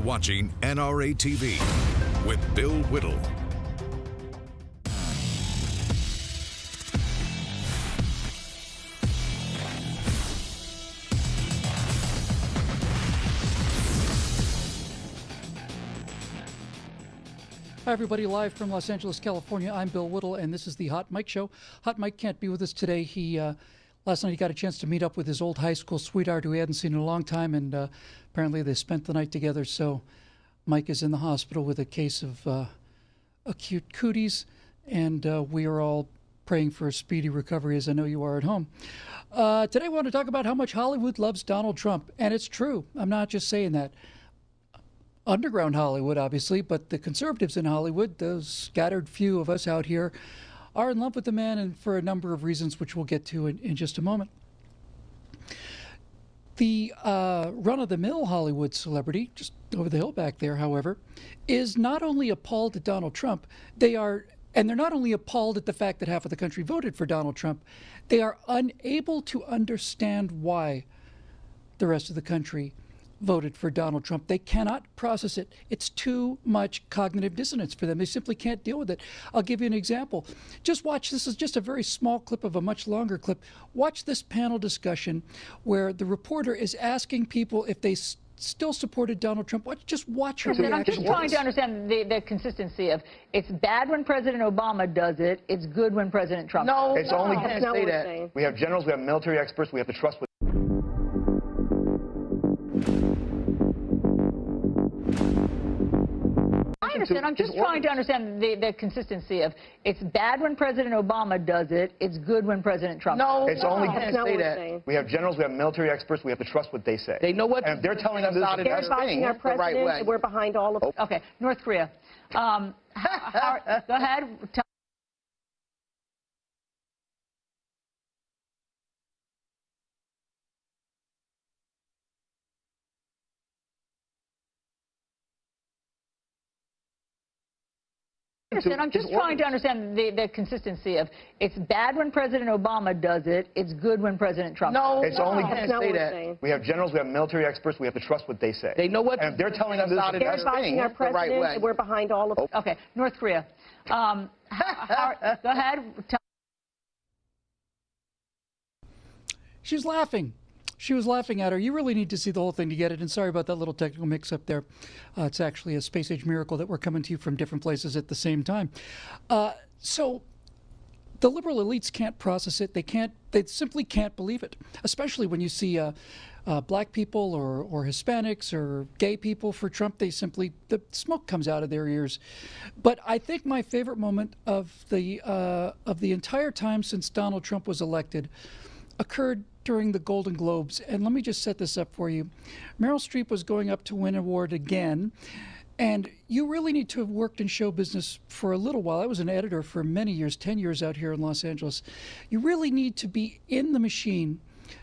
watching NRATV with Bill Whittle. Hi, everybody, live from Los Angeles, California. I'm Bill Whittle, and this is the Hot Mike Show. Hot Mike can't be with us today. He last night he got a chance to meet up with his old high school sweetheart who he hadn't seen in a long time, and apparently they spent the night together. So Mike is in the hospital with a case of acute cooties, and we are all praying for a speedy recovery, as I know you are at home. Today I want to talk about how much Hollywood loves Donald Trump, and it's true. I'm not just saying that. Underground Hollywood, obviously, but the conservatives in Hollywood, those scattered few of us out here, are in love with the man, and for a number of reasons, which we'll get to in just a moment. The run-of-the-mill Hollywood celebrity, just over the hill back there, however, is not only appalled at Donald Trump, they're not only appalled at the fact that half of the country voted for Donald Trump, they are unable to understand why the rest of the country voted for Donald Trump. They cannot process it. It's too much cognitive dissonance for them. They simply can't deal with it. I'll give you an example. Just watch. This is just a very small clip of a much longer clip. Watch this panel discussion where the reporter is asking people if they still supported Donald Trump. Just watch her reaction. I'm just trying to understand the consistency of it's bad when President Obama does it. It's good when President Trump does it. It's only can't say that. We have generals, we have military experts, we have to trust with. I understand. I'm just trying to understand the consistency of it's bad when President Obama does it. It's good when President Trump does it. It's only can't say that. We have generals, we have military experts, we have to trust what they say. They know what. And if they're telling us this is the best thing, our president, the right way. We're behind all of. Okay, North Korea. Go ahead. I'm just trying to understand the consistency of it's bad when President Obama does it. It's good when President Trump does it. It's only can't say that. We have generals, we have military experts, we have to trust what they say. They know what. And if they're telling us this is the best thing, our president, the right way. We're behind all of. Okay, North Korea. Go ahead. She's laughing. She was laughing at her. You really need to see the whole thing to get it. And sorry about that little technical mix-up there. It's actually a space-age miracle that we're coming to you from different places at the same time. So the liberal elites can't process it. They simply can't believe it, especially when you see black people or Hispanics or gay people for Trump. The smoke comes out of their ears. But I think my favorite moment of the entire time since Donald Trump was elected occurred during the Golden Globes. And let me just set this up for you. Meryl Streep was going up to win an award again. And you really need to have worked in show business for a little while. I was an editor for many years, 10 years out here in Los Angeles. You really need to be in the machine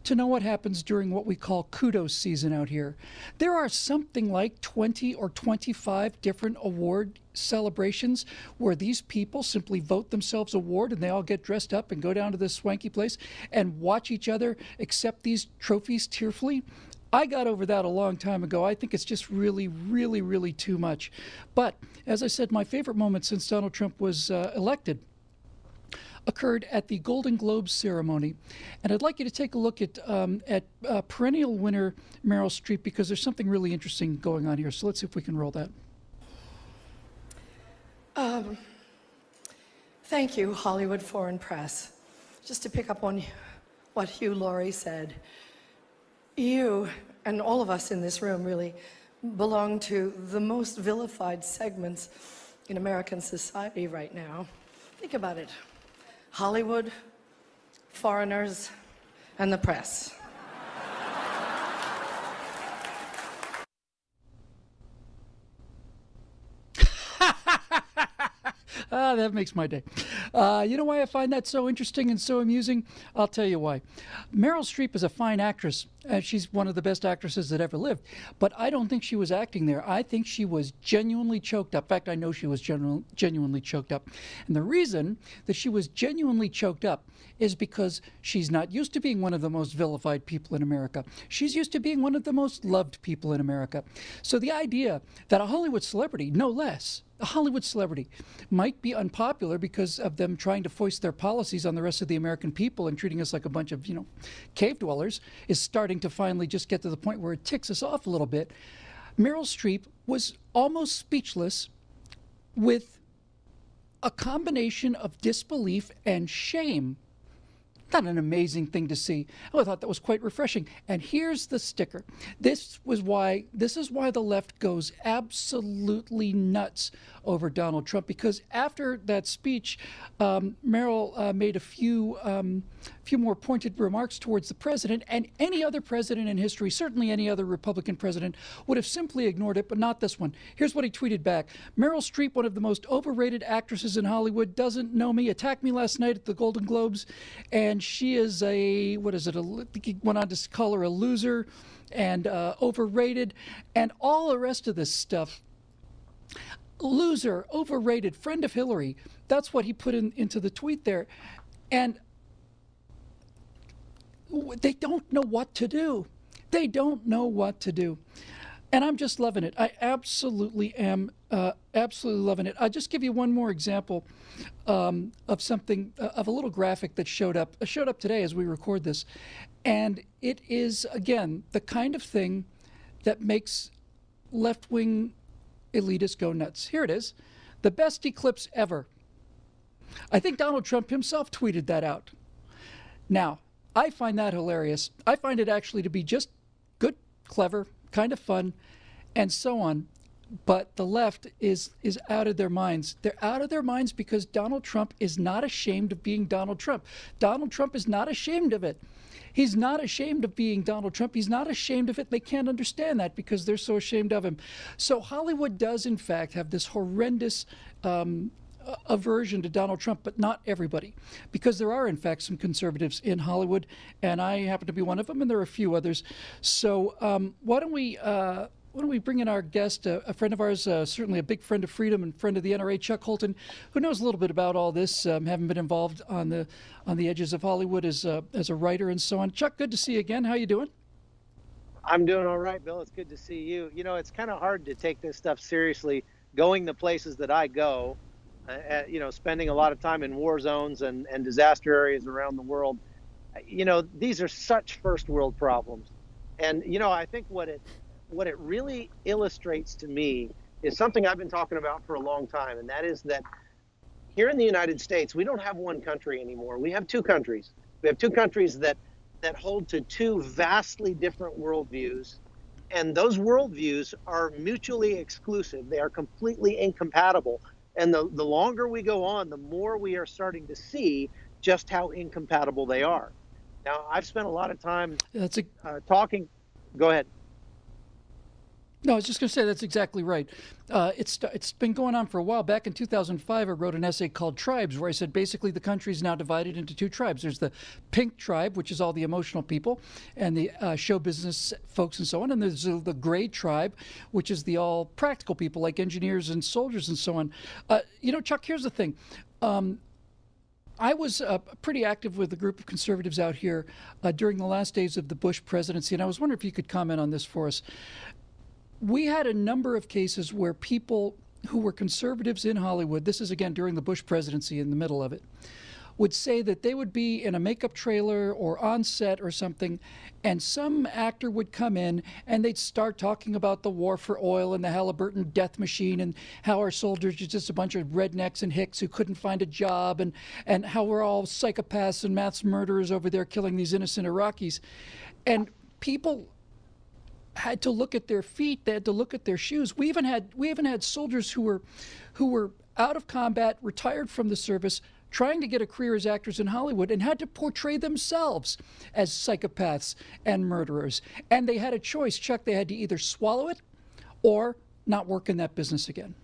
to know what happens during what we call kudos season out here. There are something like 20 or 25 different award celebrations where these people simply vote themselves award, and they all get dressed up and go down to this swanky place and watch each other accept these trophies tearfully. I got over that a long time ago. I think it's just really, really, really too much. But as I said, my favorite moment since Donald Trump was elected occurred at the Golden Globes ceremony. And I'd like you to take a look at perennial winner Meryl Streep, because there's something really interesting going on here. So let's see if we can roll that. Thank you, Hollywood Foreign Press. Just to pick up on what Hugh Laurie said, you and all of us in this room really belong to the most vilified segments in American society right now. Think about it. Hollywood, foreigners, and the press. That makes my day. You know why I find that so interesting and so amusing? I'll tell you why. Meryl Streep is a fine actress. She's one of the best actresses that ever lived. But I don't think she was acting there. I think she was genuinely choked up. In fact, I know she was genuinely choked up. And the reason that she was genuinely choked up is because she's not used to being one of the most vilified people in America. She's used to being one of the most loved people in America. So the idea that a Hollywood celebrity, no less, a Hollywood celebrity, might be unpopular because of them trying to foist their policies on the rest of the American people and treating us like a bunch of, cave dwellers, is starting to finally just get to the point where it ticks us off a little bit. Meryl Streep was almost speechless with a combination of disbelief and shame. Not an amazing thing to see. Oh, I thought that was quite refreshing. And here's the sticker. This is why the left goes absolutely nuts over Donald Trump, because after that speech, Meryl made a few more pointed remarks towards the president, and any other president in history, certainly any other Republican president, would have simply ignored it, but not this one. Here's what he tweeted back. Meryl Streep, one of the most overrated actresses in Hollywood, doesn't know me, attacked me last night at the Golden Globes, and she is he went on to call her a loser and overrated and all the rest of this stuff. Loser, overrated, friend of Hillary. That's what he put into the tweet there. And they don't know what to do. They don't know what to do. And I'm just loving it. I absolutely am absolutely loving it. I'll just give you one more example of something, of a little graphic that showed up today as we record this. And it is, again, the kind of thing that makes left-wing elitists go nuts. Here it is. The best eclipse ever. I think Donald Trump himself tweeted that out. Now, I find that hilarious. I find it actually to be just good, clever, kind of fun, and so on. But the left is out of their minds. They're out of their minds because Donald Trump is not ashamed of being Donald Trump. Donald Trump is not ashamed of it. He's not ashamed of being Donald Trump. He's not ashamed of it. They can't understand that because they're so ashamed of him. So Hollywood does, in fact, have this horrendous aversion to Donald Trump, but not everybody, because there are, in fact, some conservatives in Hollywood, and I happen to be one of them, and there are a few others. So why don't we bring in our guest, a friend of ours, certainly a big friend of freedom and friend of the NRA, Chuck Holton, who knows a little bit about all this, having been involved on the edges of Hollywood as a writer and so on. Chuck, good to see you again. How you doing? I'm doing all right, Bill. It's good to see you. It's kind of hard to take this stuff seriously, going the places that I go, spending a lot of time in war zones and disaster areas around the world. These are such first world problems. And, I think what it really illustrates to me is something I've been talking about for a long time, and that is that here in the United States, we don't have one country anymore. We have two countries. We have two countries that hold to two vastly different worldviews, and those worldviews are mutually exclusive. They are completely incompatible. And the longer we go on, the more we are starting to see just how incompatible they are. Now, I've spent a lot of time talking. Go ahead. No, I was just going to say that's exactly right. It's been going on for a while. Back in 2005, I wrote an essay called Tribes, where I said basically the country is now divided into two tribes. There's the pink tribe, which is all the emotional people and the show business folks and so on. And there's the gray tribe, which is the all practical people like engineers and soldiers and so on. Chuck, here's the thing. I was pretty active with a group of conservatives out here during the last days of the Bush presidency, and I was wondering if you could comment on this for us. We had a number of cases where people who were conservatives in Hollywood, this is again during the Bush presidency, in the middle of it, would say that they would be in a makeup trailer or on set or something, and some actor would come in and they'd start talking about the war for oil and the Halliburton death machine and how our soldiers are just a bunch of rednecks and hicks who couldn't find a job, and how we're all psychopaths and mass murderers over there killing these innocent Iraqis. And people had to look at their feet. They had to look at their shoes. We even had soldiers who were out of combat, retired from the service, trying to get a career as actors in Hollywood, and had to portray themselves as psychopaths and murderers. And they had a choice, Chuck. They had to either swallow it or not work in that business again.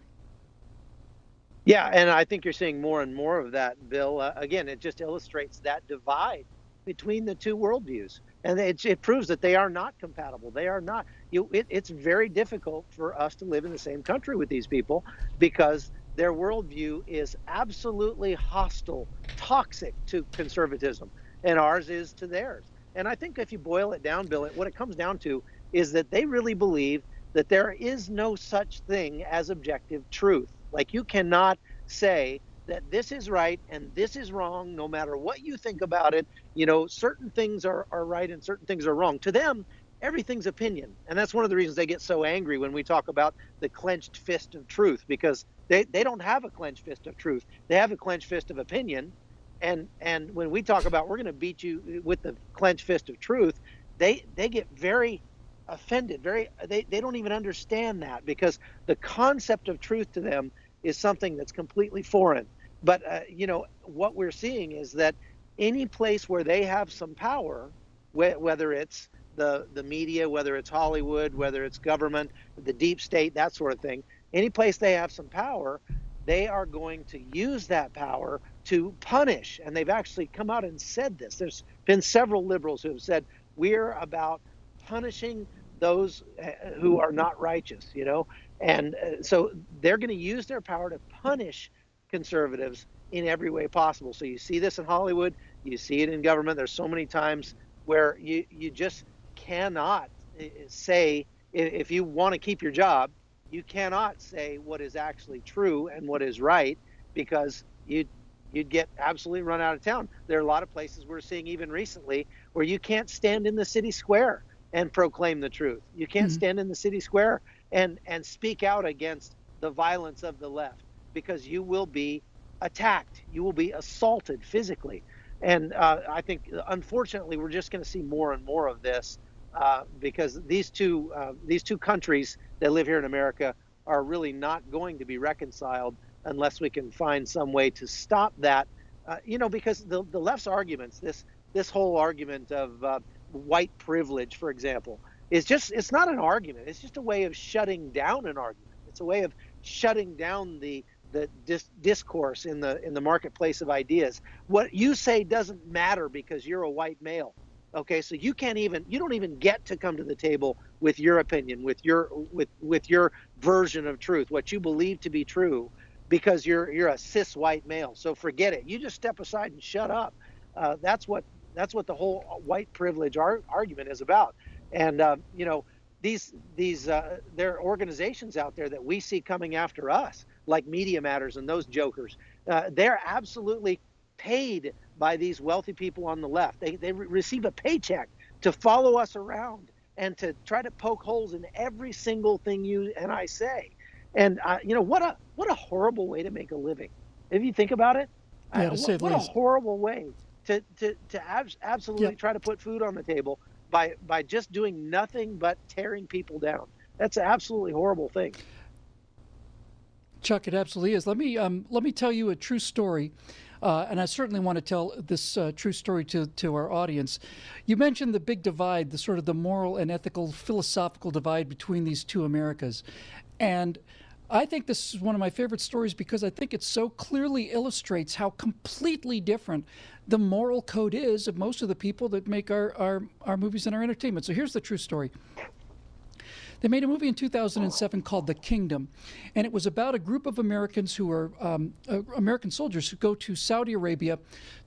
Yeah, and I think you're seeing more and more of that, Bill. Again, it just illustrates that divide between the two worldviews, and it proves that they are not compatible. They are not. It's very difficult for us to live in the same country with these people because their worldview is absolutely hostile, toxic to conservatism, and ours is to theirs. And I think if you boil it down, Bill, what it comes down to is that they really believe that there is no such thing as objective truth. Like, you cannot say that this is right and this is wrong, no matter what you think about it. Certain things are right and certain things are wrong. To them, everything's opinion. And that's one of the reasons they get so angry when we talk about the clenched fist of truth, because they don't have a clenched fist of truth. They have a clenched fist of opinion. And when we talk about we're going to beat you with the clenched fist of truth, they get very offended. They don't even understand that, because the concept of truth to them is something that's completely foreign. But what we're seeing is that any place where they have some power, whether it's the media, whether it's Hollywood, whether it's government, the deep state, that sort of thing, any place they have some power, they are going to use that power to punish. And they've actually come out and said this. There's been several liberals who have said, we're about punishing those who are not righteous, and so they're going to use their power to punish conservatives in every way possible. So you see this in Hollywood, you see it in government. There's so many times where you just cannot say, if you want to keep your job, you cannot say what is actually true and what is right, because you'd get absolutely run out of town. There are a lot of places we're seeing even recently where you can't stand in the city square and proclaim the truth. You can't stand in the city square and speak out against the violence of the left, because you will be attacked. You will be assaulted physically. And I think, unfortunately, we're just going to see more and more of this because these two countries that live here in America are really not going to be reconciled unless we can find some way to stop that. Because the left's arguments, this whole argument of white privilege, for example, it's not an argument. It's just a way of shutting down an argument. It's a way of shutting down the discourse in the marketplace of ideas. What you say doesn't matter because you're a white male. Okay, so you don't even get to come to the table with your opinion, with your version of truth, what you believe to be true, because you're a cis white male. So forget it. You just step aside and shut up. That's what the whole white privilege argument is about. And there are organizations out there that we see coming after us, like Media Matters and those jokers. They're absolutely paid by these wealthy people on the left. They receive a paycheck to follow us around and to try to poke holes in every single thing you and I say. And what a horrible way to make a living. If you think about it, yeah, to say the least. What a horrible way to absolutely try to put food on the table by just doing nothing but tearing people down. That's an absolutely horrible thing. Chuck, it absolutely is. Let me tell you a true story, and I certainly want to tell this true story to our audience. You mentioned the big divide, the sort of the moral and ethical, philosophical divide between these two Americas, and I think this is one of my favorite stories because I think it so clearly illustrates how completely different the moral code is of most of the people that make our movies and our entertainment. So here's the true story. They made a movie in 2007 called The Kingdom, and it was about a group of Americans who are American soldiers who go to Saudi Arabia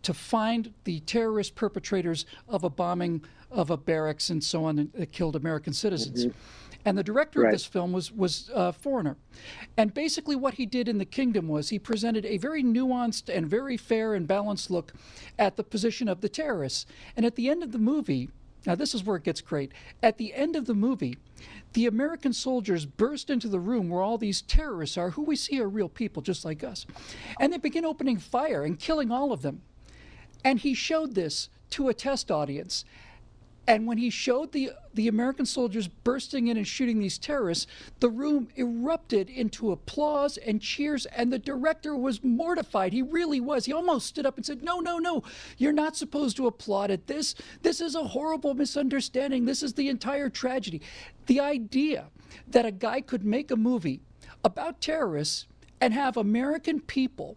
to find the terrorist perpetrators of a bombing of a barracks and so on that killed American citizens. Mm-hmm. And the director of this film was a foreigner. And basically what he did in The Kingdom was he presented a very nuanced and very fair and balanced look at the position of the terrorists. And at the end of the movie, now this is where it gets great, at the end of the movie, the American soldiers burst into the room where all these terrorists are, who we see are real people just like us. And they begin opening fire and killing all of them. And he showed this to a test audience. And when he showed the American soldiers bursting in and shooting these terrorists, the room erupted into applause and cheers, and the director was mortified. He really was. He almost stood up and said, no, you're not supposed to applaud at this. This is a horrible misunderstanding. This is the entire tragedy. The idea that a guy could make a movie about terrorists and have American people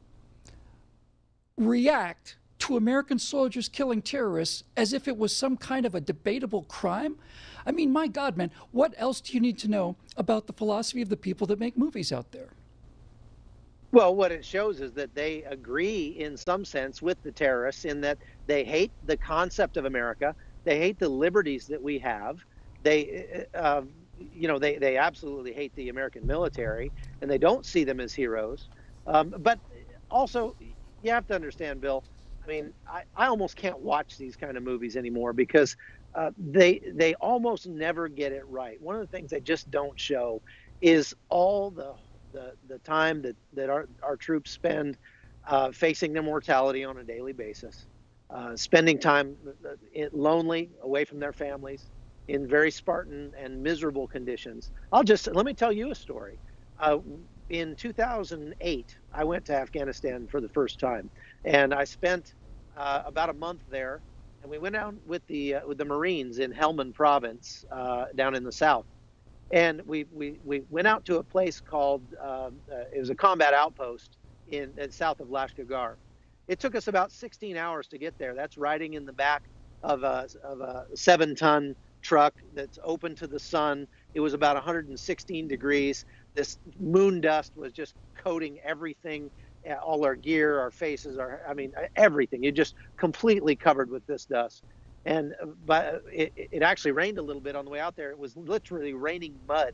react to American soldiers killing terrorists as if it was some kind of a debatable crime. I mean, my God, man, what else do you need to know about the philosophy of the people that make movies out there? Well, what it shows is that they agree in some sense with the terrorists in that they hate the concept of America. They hate the liberties that we have. They, they absolutely hate the American military, and they don't see them as heroes. But also, you have to understand, Bill, I mean, I almost can't watch these kind of movies anymore because they almost never get it right. One of the things they just don't show is all the time that our troops spend facing their mortality on a daily basis, spending time lonely, away from their families, in very Spartan and miserable conditions. Let me tell you a story. In 2008, I went to Afghanistan for the first time, and I spent about a month there. And we went out with the Marines in Helmand Province, down in the south. And we went out to a place called it was a combat outpost in south of Lashkar. It took us about 16 hours to get there. That's riding in the back of a 7-ton truck that's open to the sun. It was about 116 degrees. This moon dust was just coating everything, all our gear, our faces, everything. You're just completely covered with this dust. And but it actually rained a little bit on the way out there. It was literally raining mud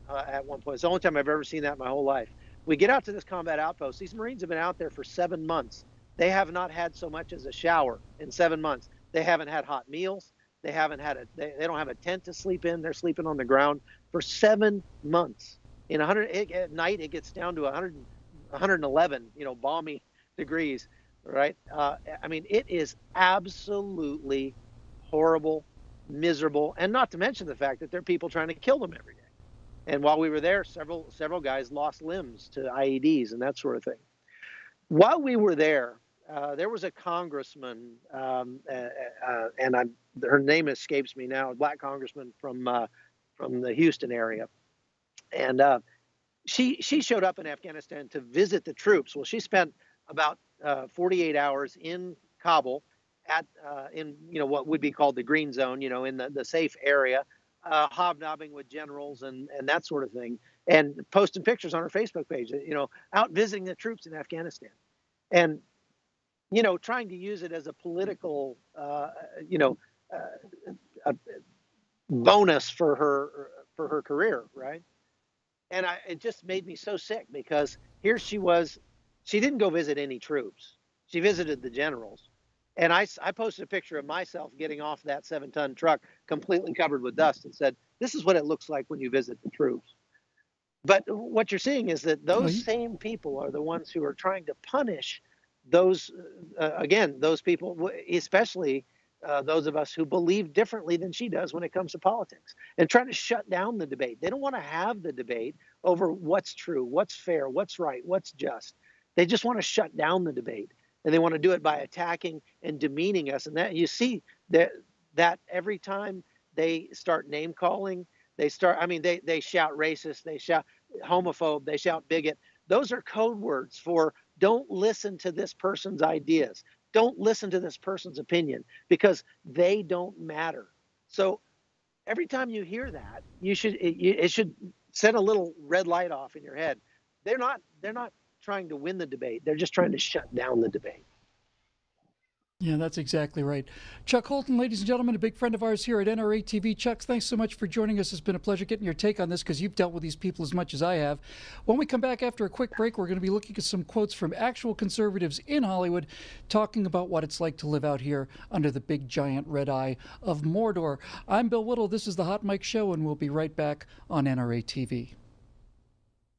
at one point. It's the only time I've ever seen that in my whole life. We get out to this combat outpost. These Marines have been out there for 7 months. They have not had so much as a shower in 7 months. They haven't had hot meals. They haven't had they don't have a tent to sleep in. They're sleeping on the ground for 7 months. At night, it gets down to 111, balmy degrees, right? It is absolutely horrible, miserable, and not to mention the fact that there are people trying to kill them every day. And while we were there, several guys lost limbs to IEDs and that sort of thing. While we were there, there was a congressman, and her name escapes me now, a black congressman from the Houston area. And she showed up in Afghanistan to visit the troops. Well, she spent about 48 hours in Kabul in what would be called the green zone, in the safe area, hobnobbing with generals and that sort of thing, and posting pictures on her Facebook page, out visiting the troops in Afghanistan, and trying to use it as a political bonus for her career, right? And it just made me so sick because here she was. She didn't go visit any troops. She visited the generals. And I posted a picture of myself getting off that 7-ton truck completely covered with dust and said, this is what it looks like when you visit the troops. But what you're seeing is that those same people are the ones who are trying to punish those people, especially those of us who believe differently than she does when it comes to politics, and trying to shut down the debate. They don't want to have the debate over what's true, what's fair, what's right, what's just. They just want to shut down the debate, and they want to do it by attacking and demeaning us. And that you see that every time they start name calling, they shout racist, they shout homophobe, they shout bigot. Those are code words for don't listen to this person's ideas. Don't listen to this person's opinion because they don't matter. So every time you hear that, it should set a little red light off in your head. They're not trying to win the debate. They're just trying to shut down the debate. Yeah, that's exactly right. Chuck Holton, ladies and gentlemen, a big friend of ours here at NRATV. Chuck, thanks so much for joining us. It's been a pleasure getting your take on this because you've dealt with these people as much as I have. When we come back after a quick break, we're going to be looking at some quotes from actual conservatives in Hollywood talking about what it's like to live out here under the big giant red eye of Mordor. I'm Bill Whittle. This is the Hot Mic Show, and we'll be right back on NRATV.